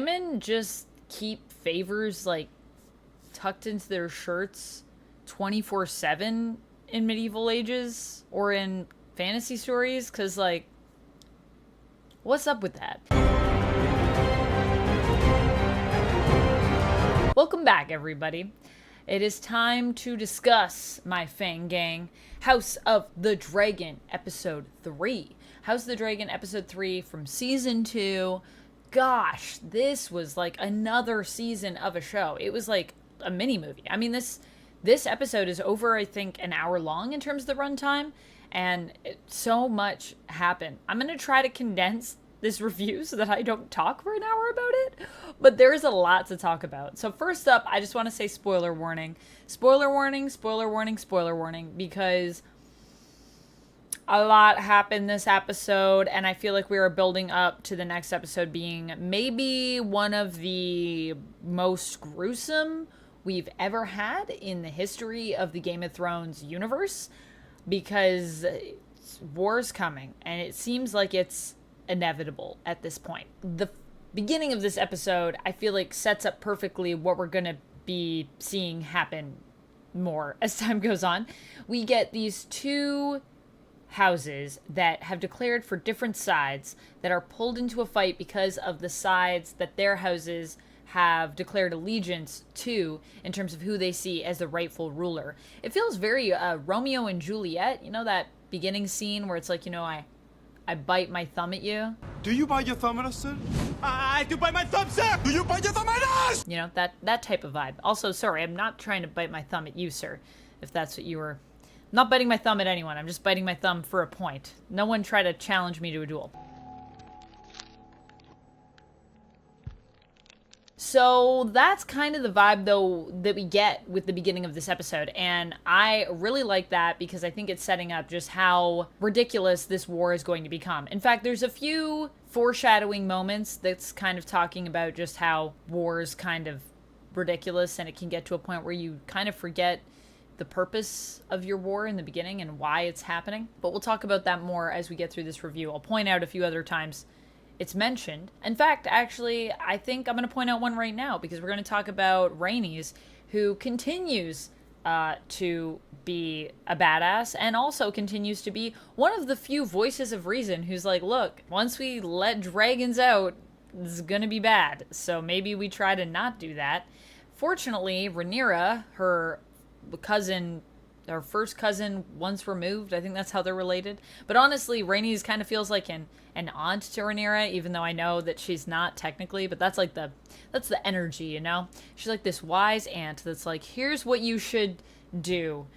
women just keep favors, like, tucked into their shirts 24/7 in medieval ages or in fantasy stories? Because, like, what's up with that? Welcome back, everybody. It is time to discuss, my Fang Gang, House of the Dragon, Episode 3. House of the Dragon, Episode 3 from Season 2. Gosh, this was like another season of a show. It was like a mini-movie. I mean, this episode is over, I think, an hour long in terms of the runtime, and so much happened. I'm going to try to condense this review so that I don't talk for an hour about it, but there's a lot to talk about. So first up, I just want to say spoiler warning. Spoiler warning, spoiler warning, spoiler warning, because a lot happened this episode, and I feel like we are building up to the next episode being maybe one of the most gruesome we've ever had in the history of the Game of Thrones universe, because war's coming, and it seems like it's inevitable at this point. The beginning of this episode, I feel like, sets up perfectly what we're going to be seeing happen more as time goes on. We get these two houses that have declared for different sides that are pulled into a fight because of the sides that their houses have declared allegiance to in terms of who they see as the rightful ruler. It feels very Romeo and Juliet, you know, that beginning scene where it's like, you know, I bite my thumb at you. Do you bite your thumb at us, sir? I do bite my thumb, sir! Do you bite your thumb at us? You know, that type of vibe. Also, sorry, I'm not trying to bite my thumb at you, sir, if that's what you were. I'm not biting my thumb at anyone. I'm just biting my thumb for a point. No one try to challenge me to a duel. So that's kind of the vibe, though, that we get with the beginning of this episode. And I really like that because I think it's setting up just how ridiculous this war is going to become. In fact, there's a few foreshadowing moments that's kind of talking about just how war is kind of ridiculous, and it can get to a point where you kind of forget the purpose of your war in the beginning and why it's happening. But we'll talk about that more as we get through this review. I'll point out a few other times it's mentioned. In fact, actually, I think I'm going to point out one right now because we're going to talk about Rhaenys, who continues to be a badass and also continues to be one of the few voices of reason who's like, look, once we let dragons out, it's going to be bad. So maybe we try to not do that. Fortunately, Rhaenyra, her first cousin once removed, I think that's how they're related. But honestly, Rhaenys kind of feels like an aunt to Rhaenyra, even though I know that she's not technically, but that's like that's the energy, you know? She's like this wise aunt that's like, here's what you should do.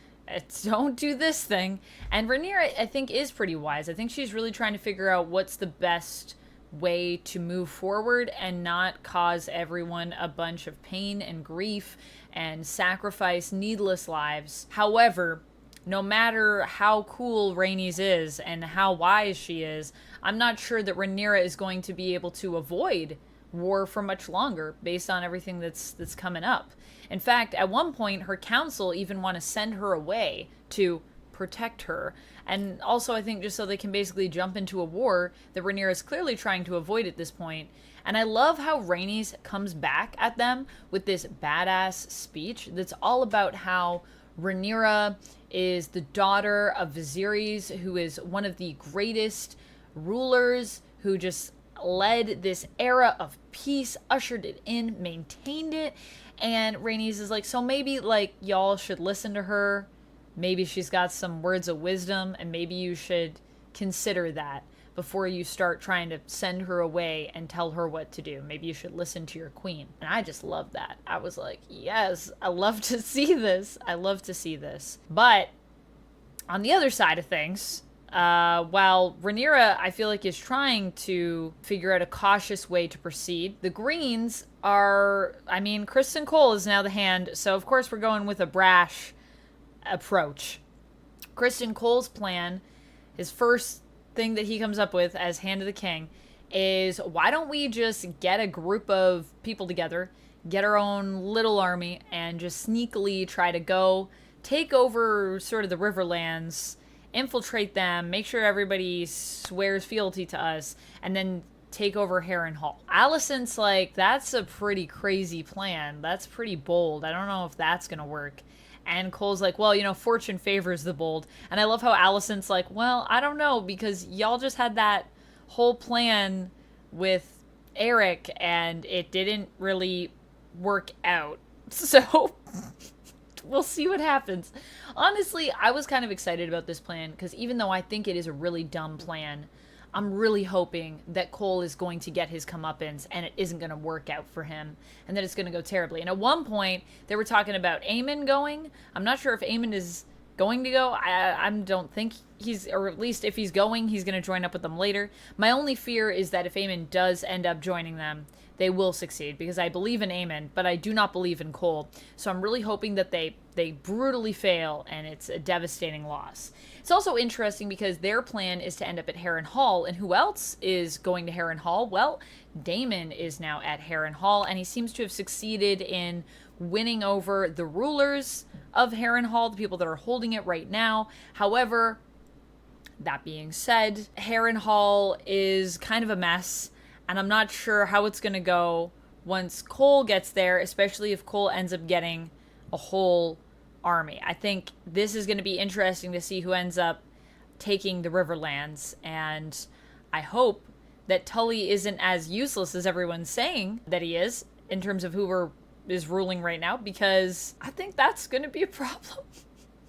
Don't do this thing. And Rhaenyra, I think, is pretty wise. I think she's really trying to figure out what's the best way to move forward and not cause everyone a bunch of pain and grief and sacrifice needless lives. However, no matter how cool Rhaenys is and how wise she is, I'm not sure that Rhaenyra is going to be able to avoid war for much longer based on everything that's coming up. In fact, at one point, her council even want to send her away to protect her. And also, I think just so they can basically jump into a war that Rhaenyra is clearly trying to avoid at this point. And I love how Rhaenys comes back at them with this badass speech that's all about how Rhaenyra is the daughter of Viserys, who is one of the greatest rulers, who just led this era of peace, ushered it in, maintained it. And Rhaenys is like, so maybe, like, y'all should listen to her. Maybe she's got some words of wisdom, and maybe you should consider that before you start trying to send her away and tell her what to do. Maybe you should listen to your queen. And I just love that. I was like, yes, I love to see this. I love to see this. But on the other side of things, while Rhaenyra, I feel like, is trying to figure out a cautious way to proceed, the Greens are, I mean, Criston Cole is now the hand, so of course we're going with a brash approach. Criston Cole's plan, his first thing that he comes up with as Hand of the King, is why don't we just get a group of people together, get our own little army, and just sneakily try to go take over sort of the Riverlands, infiltrate them, make sure everybody swears fealty to us, and then take over Harrenhal. Alicent's like, that's a pretty crazy plan. That's pretty bold. I don't know if that's gonna work. And Cole's like, well, you know, fortune favors the bold. And I love how Alicent's like, well, I don't know, because y'all just had that whole plan with Eric and it didn't really work out. So we'll see what happens. Honestly, I was kind of excited about this plan because even though I think it is a really dumb plan, I'm really hoping that Cole is going to get his comeuppance and it isn't going to work out for him and that it's going to go terribly. And at one point, they were talking about Aemond going. I'm not sure if Aemond is going to go. I don't think he's, or at least if he's going, he's going to join up with them later. My only fear is that if Aemond does end up joining them, they will succeed because I believe in Aemond, but I do not believe in Cole. So I'm really hoping that they brutally fail and it's a devastating loss. It's also interesting because their plan is to end up at Harrenhal, and who else is going to Harrenhal? Well, Daemon is now at Harrenhal, and he seems to have succeeded in winning over the rulers of Harrenhal, the people that are holding it right now. However, that being said, Harrenhal is kind of a mess, and I'm not sure how it's going to go once Cole gets there, especially if Cole ends up getting a whole army. I think this is going to be interesting to see who ends up taking the Riverlands, and I hope that Tully isn't as useless as everyone's saying that he is in terms of who is ruling right now, because I think that's going to be a problem.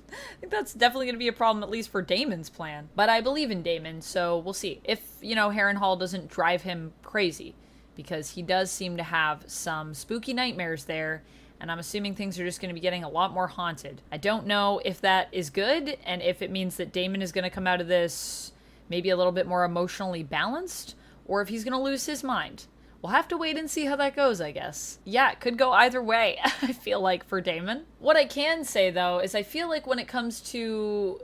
I think that's definitely going to be a problem, at least for Daemon's plan. But I believe in Daemon, so we'll see. If, you know, Harrenhal doesn't drive him crazy, because he does seem to have some spooky nightmares there, and I'm assuming things are just going to be getting a lot more haunted. I don't know if that is good, and if it means that Daemon is going to come out of this maybe a little bit more emotionally balanced, or if he's going to lose his mind. We'll have to wait and see how that goes, I guess. Yeah, it could go either way, I feel like, for Daemon. What I can say, though, is I feel like when it comes to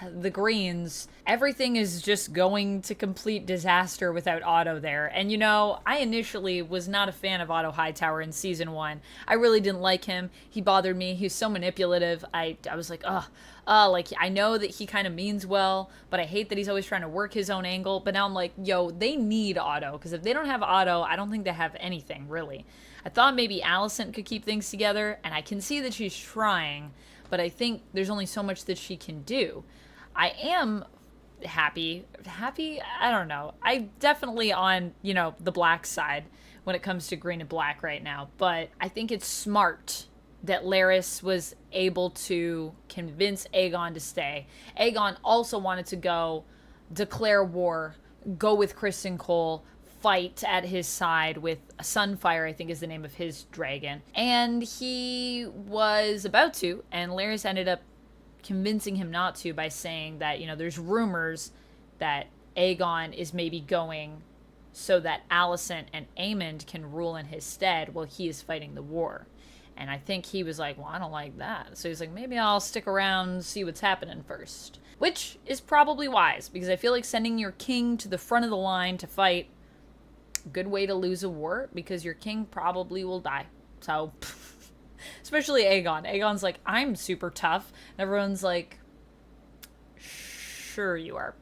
the Greens, everything is just going to complete disaster without Otto there. And, you know, I initially was not a fan of Otto Hightower in season 1. I really didn't like him. He bothered me. He was so manipulative. I was like, like, I know that he kind of means well, but I hate that he's always trying to work his own angle. But now I'm like, yo, they need Otto, because if they don't have Otto, I don't think they have anything, really. I thought maybe Alicent could keep things together, and I can see that she's trying, but I think there's only so much that she can do. I am happy, I don't know. I'm definitely on, you know, the black side when it comes to green and black right now, but I think it's smart that Larys was able to convince Aegon to stay. Aegon also wanted to go declare war, go with Criston Cole, fight at his side with Sunfire, I think is the name of his dragon. And he was about to, and Larys ended up convincing him not to by saying that, you know, there's rumors that Aegon is maybe going so that Alicent and Aemond can rule in his stead while he is fighting the war. And I think he was like, well, I don't like that. So he's like, maybe I'll stick around and see what's happening first. Which is probably wise, because I feel like sending your king to the front of the line to fight, good way to lose a war, because your king probably will die. So, especially Aegon. Aegon's like, I'm super tough. And everyone's like, sure you are.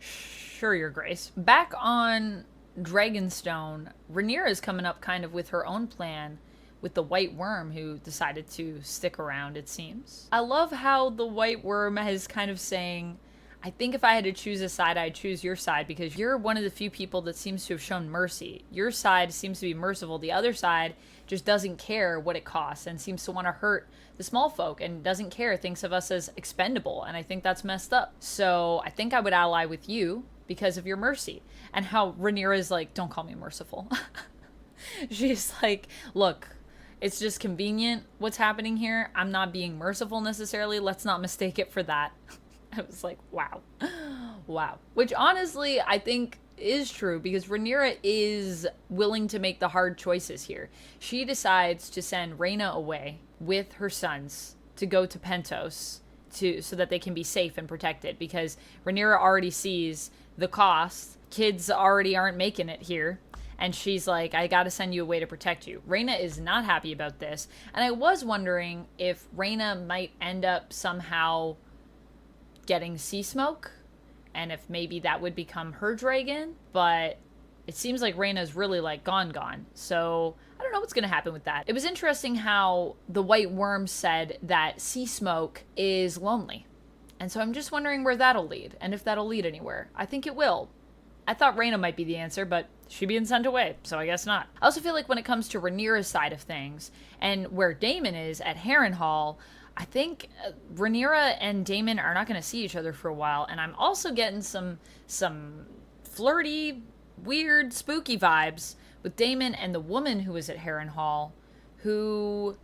Sure, your grace. Back on Dragonstone, Rhaenyra is coming up kind of with her own plan with the White Worm, who decided to stick around, it seems. I love how the White Worm is kind of saying, I think if I had to choose a side, I'd choose your side, because you're one of the few people that seems to have shown mercy. Your side seems to be merciful. The other side just doesn't care what it costs and seems to want to hurt the small folk and doesn't care, thinks of us as expendable, and I think that's messed up. So I think I would ally with you because of your mercy. And how Rhaenyra is like, don't call me merciful. She's like, look, it's just convenient what's happening here. I'm not being merciful necessarily. Let's not mistake it for that. I was like, wow. Wow. Which honestly, I think is true, because Rhaenyra is willing to make the hard choices here. She decides to send Rhaena away with her sons to go to Pentos so that they can be safe and protected, because Rhaenyra already sees the cost. Kids already aren't making it here. And she's like, I gotta send you away to protect you. Rhaena is not happy about this. And I was wondering if Rhaena might end up somehow getting sea smoke and if maybe that would become her dragon, but it seems like Rhaena's really like gone. So I don't know what's going to happen with that. It was interesting how the White Worm said that sea smoke is lonely. And so I'm just wondering where that'll lead, and if that'll lead anywhere. I think it will. I thought Rhaena might be the answer, but she's being sent away, so I guess not. I also feel like when it comes to Rhaenyra's side of things, and where Daemon is at Harrenhal, I think Rhaenyra and Daemon are not going to see each other for a while, and I'm also getting some flirty, weird, spooky vibes with Daemon and the woman who is at Harrenhal, who,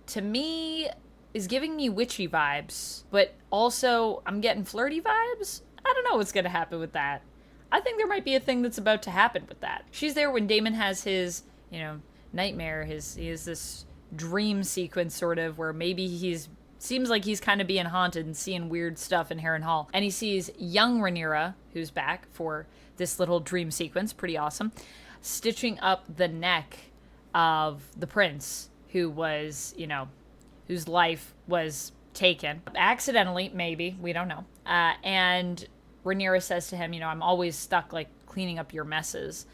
to me, is giving me witchy vibes, but also I'm getting flirty vibes. I don't know what's going to happen with that. I think there might be a thing that's about to happen with that. She's there when Daemon has his, nightmare. He has this dream sequence, sort of, where maybe seems like he's kind of being haunted and seeing weird stuff in Harrenhal. And he sees young Rhaenyra, who's back for this little dream sequence, pretty awesome, stitching up the neck of the prince who was, whose life was taken. Accidentally, maybe. We don't know. And Rhaenyra says to him, I'm always stuck, like, cleaning up your messes.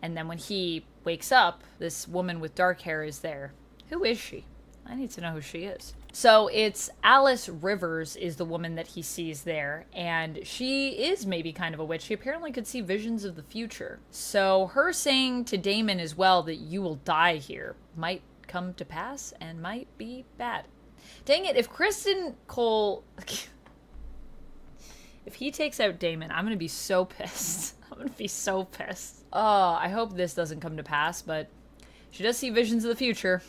And then when he wakes up, this woman with dark hair is there. Who is she? I need to know who she is. So it's Alice Rivers is the woman that he sees there. And she is maybe kind of a witch. She apparently could see visions of the future. So her saying to Daemon as well that you will die here might come to pass and might be bad. Dang it, if Criston Cole... If he takes out Daemon, I'm going to be so pissed. I'm going to be so pissed. Oh, I hope this doesn't come to pass, but she does see visions of the future.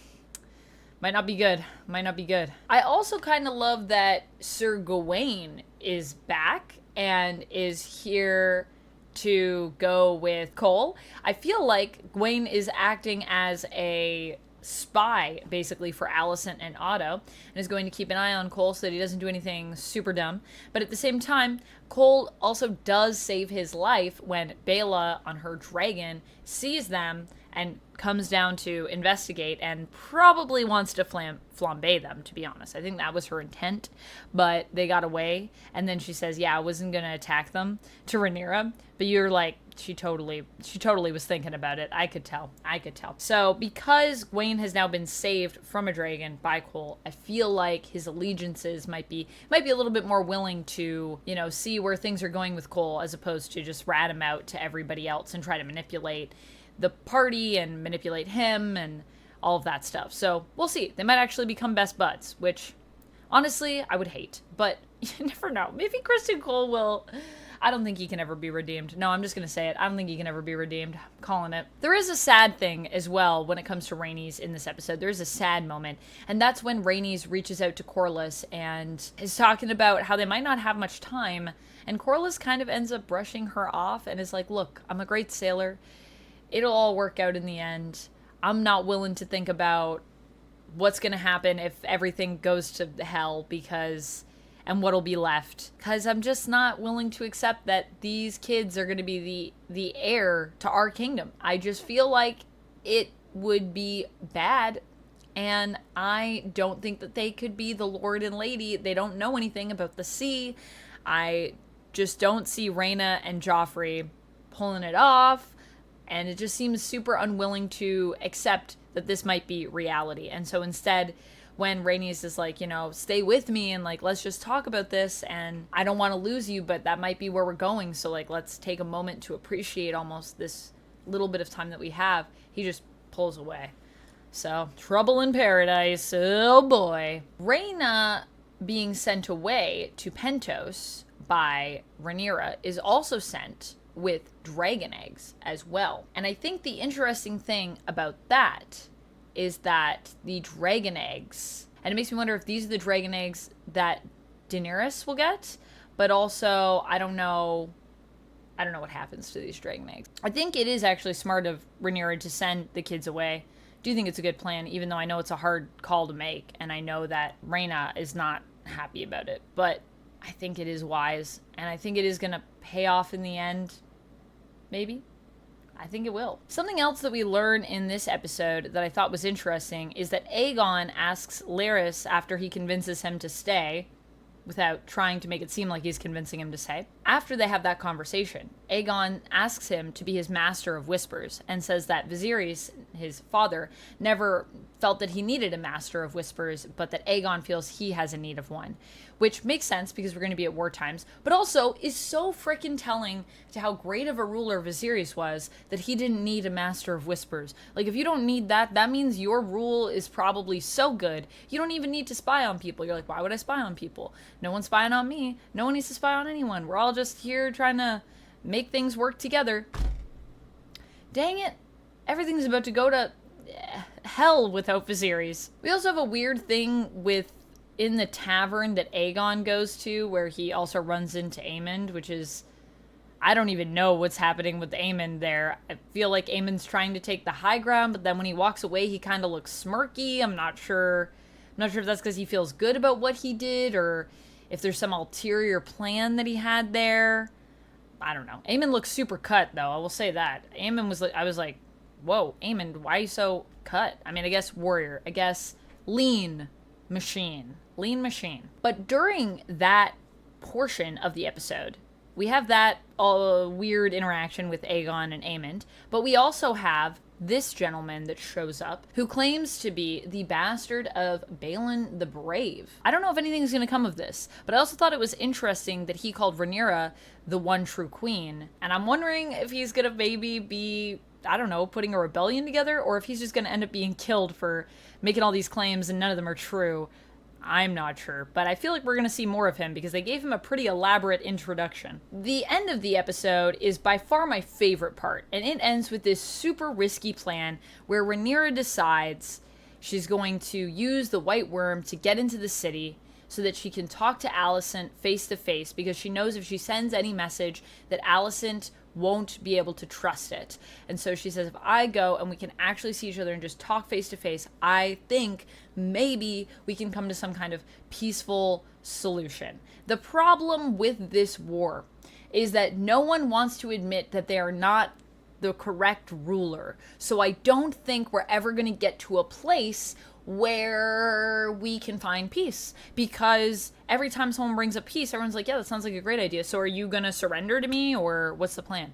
Might not be good. Might not be good. I also kind of love that Sir Gawain is back and is here to go with Cole. I feel like Gawain is acting as a spy, basically, for Alicent and Otto, and is going to keep an eye on Cole so that he doesn't do anything super dumb. But at the same time, Cole also does save his life when Baela on her dragon sees them and comes down to investigate and probably wants to flambe them, to be honest. I think that was her intent, but they got away. And then she says, I wasn't going to attack them, to Rhaenyra. But you're like, she totally was thinking about it. I could tell. So because Gawain has now been saved from a dragon by Cole, I feel like his allegiances might be a little bit more willing to, see where things are going with Cole, as opposed to just rat him out to everybody else and try to manipulate the party and manipulate him and all of that stuff. So we'll see. They might actually become best buds, which honestly I would hate, but you never know. Maybe Criston Cole will. I don't think he can ever be redeemed. No, I'm just going to say it. I don't think he can ever be redeemed. I'm calling it. There is a sad thing as well when it comes to Rhaenys in this episode. There is a sad moment, and that's when Rhaenys reaches out to Corlys and is talking about how they might not have much time, and Corlys kind of ends up brushing her off and is like, look, I'm a great sailor. It'll all work out in the end. I'm not willing to think about what's going to happen if everything goes to hell and what'll be left. Because I'm just not willing to accept that these kids are going to be the heir to our kingdom. I just feel like it would be bad. And I don't think that they could be the Lord and Lady. They don't know anything about the sea. I just don't see Rhaena and Joffrey pulling it off. And it just seems super unwilling to accept that this might be reality. And so instead, when Rhaenys is like, stay with me and like, let's just talk about this, and I don't want to lose you, but that might be where we're going. So like, let's take a moment to appreciate almost this little bit of time that we have. He just pulls away. So trouble in paradise. Oh boy. Rhaena being sent away to Pentos by Rhaenyra is also sent with dragon eggs as well. And I think the interesting thing about that is that the dragon eggs, and it makes me wonder if these are the dragon eggs that Daenerys will get, but also I don't know what happens to these dragon eggs. I think it is actually smart of Rhaenyra to send the kids away. I do think it's a good plan, even though I know it's a hard call to make, and I know that Rhaena is not happy about it, but I think it is wise, and I think it is going to pay off in the end. Maybe. I think it will. Something else that we learn in this episode that I thought was interesting is that Aegon asks Larys after he convinces him to stay, without trying to make it seem like he's convincing him to stay, After they have that conversation, Aegon asks him to be his master of whispers and says that Viserys, his father, never felt that he needed a master of whispers, but that Aegon feels he has a need of one. Which makes sense because we're going to be at war times, but also is so freaking telling to how great of a ruler Viserys was that he didn't need a master of whispers. Like, if you don't need that, that means your rule is probably so good, you don't even need to spy on people. You're like, why would I spy on people? No one's spying on me. No one needs to spy on anyone. We're all just here trying to make things work together. Dang it. Everything's about to go to hell without Viserys. We also have a weird thing with in the tavern that Aegon goes to, where he also runs into Aemond, which is, I don't even know what's happening with Aemond there. I feel like Aemond's trying to take the high ground, but then when he walks away, he kind of looks smirky. I'm not sure if that's because he feels good about what he did, or if there's some ulterior plan that he had there. I don't know. Aemond looks super cut, though. I will say that. Aemond was like, I was like, whoa, Aemond, why are you so cut? I mean, I guess warrior. I guess lean machine. Lean machine. But during that portion of the episode, we have that weird interaction with Aegon and Aemond, but we also have this gentleman that shows up who claims to be the bastard of Baelon the Brave. I don't know if anything's going to come of this, but I also thought it was interesting that he called Rhaenyra the one true queen, and I'm wondering if he's going to maybe be, I don't know, putting a rebellion together, or if he's just going to end up being killed for making all these claims and none of them are true. I'm not sure, but I feel like we're going to see more of him because they gave him a pretty elaborate introduction. The end of the episode is by far my favorite part, and it ends with this super risky plan where Rhaenyra decides she's going to use the White Worm to get into the city so that she can talk to Alicent face to face, because she knows if she sends any message that Alicent won't be able to trust it. And so she says, if I go and we can actually see each other and just talk face to face, I think maybe we can come to some kind of peaceful solution. The problem with this war is that no one wants to admit that they are not the correct ruler. So I don't think we're ever going to get to a place where we can find peace, because every time someone brings up peace, everyone's like, yeah, that sounds like a great idea. So are you gonna surrender to me, or what's the plan?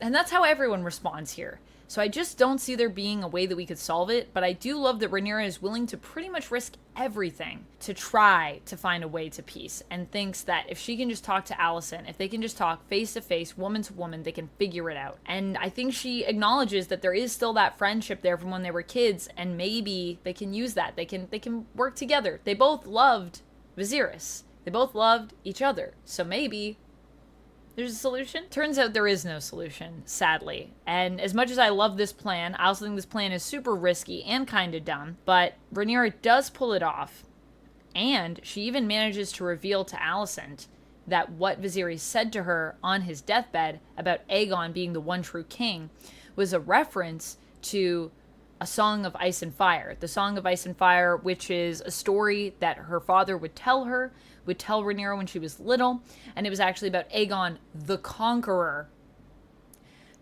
And that's how everyone responds here. So I just don't see there being a way that we could solve it, but I do love that Rhaenyra is willing to pretty much risk everything to try to find a way to peace, and thinks that if she can just talk to Alicent, if they can just talk face to face, woman to woman, they can figure it out. And I think she acknowledges that there is still that friendship there from when they were kids, and maybe they can use that. They can work together. They both loved Viserys. They both loved each other. So maybe there's a solution? Turns out there is no solution, sadly. And as much as I love this plan, I also think this plan is super risky and kind of dumb. But Rhaenyra does pull it off. And she even manages to reveal to Alicent that what Viserys said to her on his deathbed about Aegon being the one true king was a reference to A Song of Ice and Fire. The Song of Ice and Fire, which is a story that her father would tell Rhaenyra when she was little, and it was actually about Aegon the Conqueror.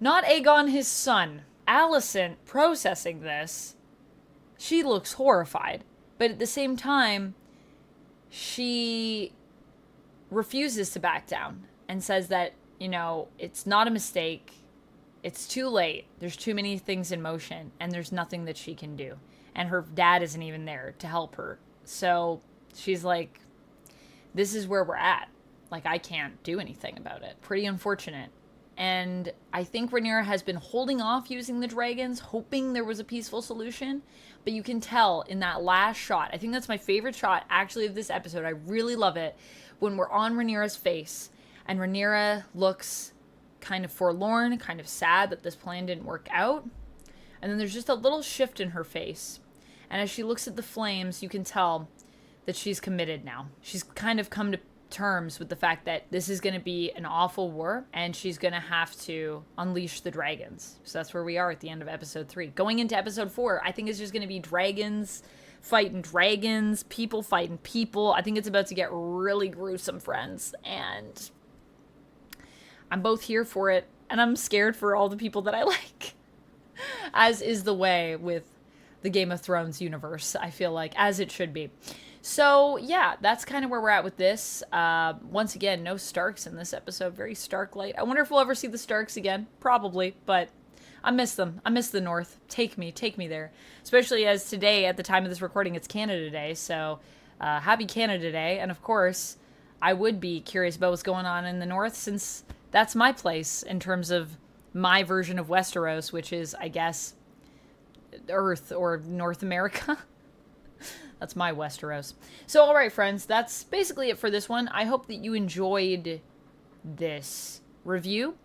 Not Aegon his son. Alicent, processing this, she looks horrified, but at the same time, she refuses to back down and says that, it's not a mistake. It's too late. There's too many things in motion, and there's nothing that she can do. And her dad isn't even there to help her. So she's like, this is where we're at. Like, I can't do anything about it. Pretty unfortunate. And I think Rhaenyra has been holding off using the dragons, hoping there was a peaceful solution. But you can tell in that last shot, I think that's my favorite shot, actually, of this episode. I really love it. When we're on Rhaenyra's face, and Rhaenyra looks kind of forlorn, kind of sad that this plan didn't work out. And then there's just a little shift in her face. And as she looks at the flames, you can tell that she's committed now. She's kind of come to terms with the fact that this is going to be an awful war, and she's going to have to unleash the dragons. So that's where we are at the end of episode 3. Going into episode 4, I think it's just going to be dragons fighting dragons, people fighting people. I think it's about to get really gruesome, friends. And I'm both here for it, and I'm scared for all the people that I like. As is the way with the Game of Thrones universe, I feel like, as it should be. So yeah, that's kind of where we're at with this. Once again, no Starks in this episode. Very Stark light. I wonder if we'll ever see the Starks again. Probably, but I miss them. I miss the North. Take me there. Especially as today, at the time of this recording, it's Canada Day. So happy Canada Day. And of course, I would be curious about what's going on in the North, since that's my place in terms of my version of Westeros, which is, I guess, Earth or North America. That's my Westeros. So, all right, friends, that's basically it for this one. I hope that you enjoyed this review.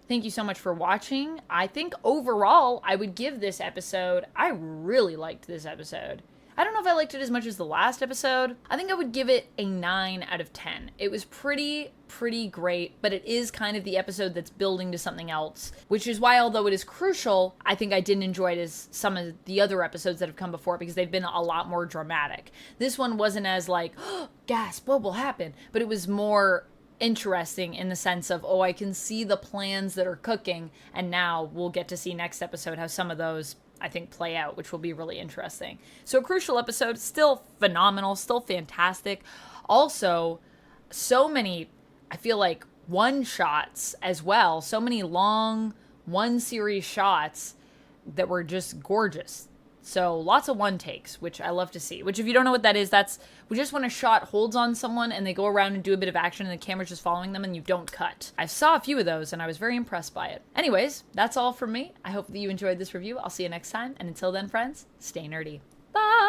Thank you so much for watching. I think overall, I would give this episode, I really liked this episode. I don't know if I liked it as much as the last episode. I think I would give it a 9 out of 10. It was pretty great, but it is kind of the episode that's building to something else, which is why, although it is crucial, I think I didn't enjoy it as some of the other episodes that have come before, because they've been a lot more dramatic. This one wasn't as like, oh, gasp, what will happen? But it was more interesting in the sense of, oh, I can see the plans that are cooking, and now we'll get to see next episode how some of those, I think, play out, which will be really interesting. So a crucial episode, still phenomenal, still fantastic. Also, so many, I feel like, one-shots as well. So many long one-series shots that were just gorgeous. So lots of one-takes, which I love to see. Which, if you don't know what that is, that's just when a shot holds on someone and they go around and do a bit of action and the camera's just following them and you don't cut. I saw a few of those and I was very impressed by it. Anyways, that's all from me. I hope that you enjoyed this review. I'll see you next time. And until then, friends, stay nerdy. Bye!